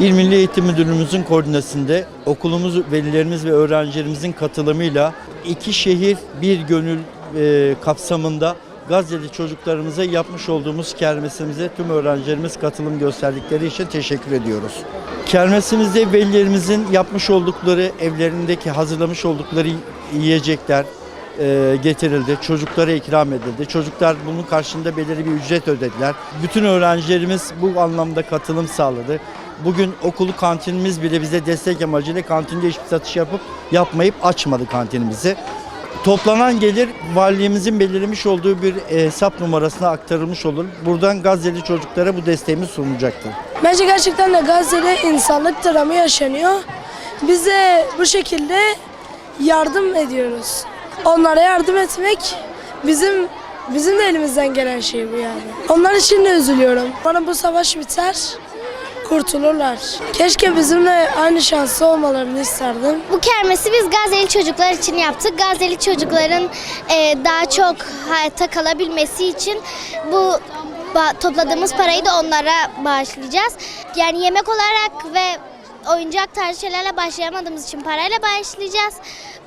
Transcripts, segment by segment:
İl Milli Eğitim Müdürlüğümüzün koordinasyonunda okulumuz, velilerimiz ve öğrencilerimizin katılımıyla iki şehir bir gönül kapsamında Gazze'li çocuklarımıza yapmış olduğumuz kermesimize tüm öğrencilerimiz katılım gösterdikleri için teşekkür ediyoruz. Kermesimizde velilerimizin yapmış oldukları, evlerindeki hazırlamış oldukları yiyecekler getirildi. Çocuklara ikram edildi. Çocuklar bunun karşılığında belirli bir ücret ödediler. Bütün öğrencilerimiz bu anlamda katılım sağladı. Bugün okulu kantinimiz bile bize destek amacıyla kantinde hiçbir satış yapmayıp açmadı kantinimizi. Toplanan gelir valiliğimizin belirlemiş olduğu bir hesap numarasına aktarılmış olur. Buradan Gazze'li çocuklara bu desteğimiz sunulacaktır. Bence gerçekten de Gazze'de insanlık dramı yaşanıyor. Biz de bu şekilde yardım ediyoruz. Onlara yardım etmek bizim de elimizden gelen şey bu yani. Onlar için de üzülüyorum. Bana bu savaş biter, kurtulurlar. Keşke bizimle aynı şanslı olmalarını isterdim. Bu kermesi biz Gazze'li çocuklar için yaptık. Gazze'li çocukların daha çok hayatta kalabilmesi için bu topladığımız parayı da onlara bağışlayacağız. Yani yemek olarak ve oyuncak tarzı şeylerle başlayamadığımız için parayla bağışlayacağız.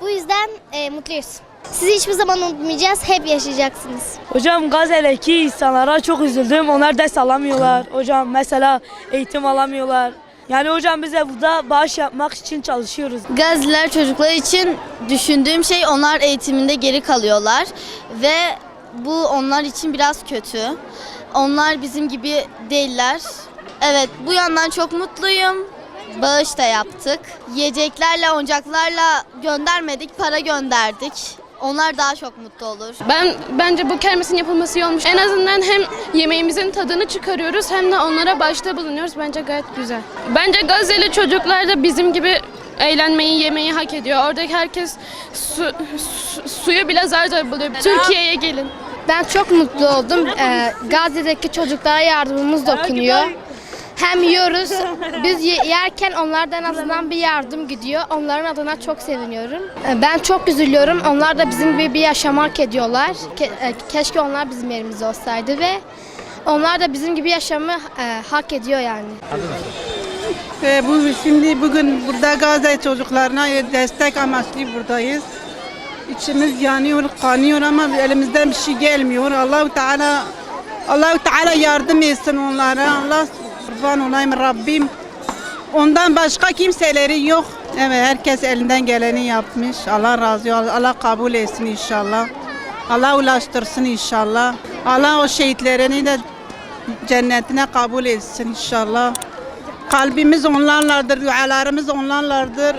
Bu yüzden mutluyuz. Sizi hiçbir zaman unutmayacağız, hep yaşayacaksınız. Hocam Gazze'deki insanlara çok üzüldüm. Onlar ders alamıyorlar. Hocam mesela eğitim alamıyorlar. Yani hocam bize burada bağış yapmak için çalışıyoruz. Gazze'liler çocuklar için düşündüğüm şey onlar eğitiminde geri kalıyorlar ve bu onlar için biraz kötü. Onlar bizim gibi değiller. Evet, bu yandan çok mutluyum. Bağış da yaptık. Yiyeceklerle, oyuncaklarla göndermedik, para gönderdik. Onlar daha çok mutlu olur. Bence bu kermesin yapılması iyi olmuş. En azından hem yemeğimizin tadını çıkarıyoruz hem de onlara bağışta bulunuyoruz. Bence gayet güzel. Bence Gazze'li çocuklar da bizim gibi eğlenmeyi, yemeği hak ediyor. Oradaki herkes suyu bile zar zor buluyor. Türkiye'ye gelin. Ben çok mutlu oldum. Gazze'deki çocuklara yardımımız dokunuyor. Hem yiyoruz, biz yerken onlardan en azından bir yardım gidiyor. Onların adına çok seviniyorum. Ben çok üzülüyorum. Onlar da bizim gibi bir yaşam hak ediyorlar. Keşke onlar bizim yerimizde olsaydı ve onlar da bizim gibi yaşamı hak ediyor yani. Şimdi bugün burada Gazze çocuklarına destek amaçlı buradayız. İçimiz yanıyor, kanıyor ama elimizden bir şey gelmiyor. Allahu Teala yardım etsin onlara. Allah kurban olayım Rabbim. Ondan başka kimseleri yok. Evet, herkes elinden geleni yapmış. Allah razı olsun. Allah kabul etsin inşallah. Allah ulaştırsın inşallah. Allah o şehitlerini de cennetine kabul etsin inşallah. Kalbimiz onlarladır, dualarımız onlarladır.